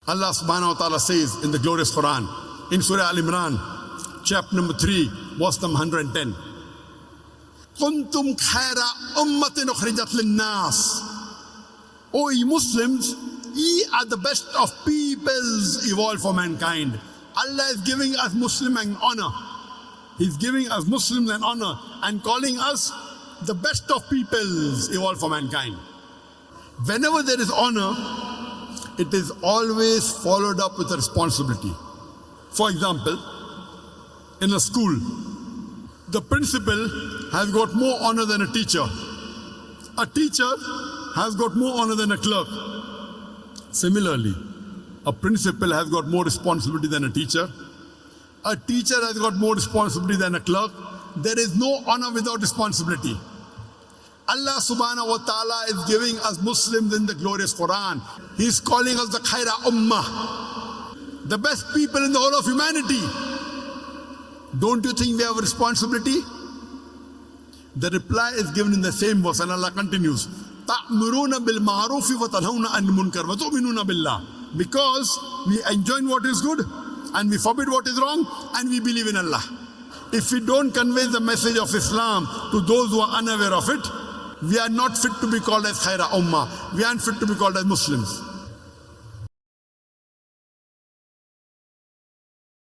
Allah subhanahu wa ta'ala says in the glorious Quran, in Surah Al-Imran, chapter number 3, verse number 110. Kuntum khaira ummatin ukhrijat lin-nas. O ye Muslims, ye are the best of peoples evolved for mankind. Allah is giving us Muslim an honor. He's giving us Muslims an honor and calling us the best of peoples evolved for mankind. Whenever there is honor, it is always followed up with a responsibility. For example, in a school, the principal has got more honor than a teacher. A teacher has got more honor than a clerk. Similarly, a principal has got more responsibility than a teacher. A teacher has got more responsibility than a clerk. There is no honor without responsibility. Allah subhanahu wa ta'ala is giving us Muslims in the glorious Quran. He is calling us the khaira ummah, the best people in the whole of humanity. Don't you think we have a responsibility? The reply is given in the same verse, and Allah continues, تَأْمُرُونَ بِالْمَعْرُوفِ وَتَنْهَوْنَ عَنِ الْمُنْكَرِ وَتُؤْمِنُونَ بِاللَّهِ. Because we enjoin what is good and we forbid what is wrong and we believe in Allah. If we don't convey the message of Islam to those who are unaware of it, we are not fit to be called as khaira ummah. We aren't fit to be called as Muslims.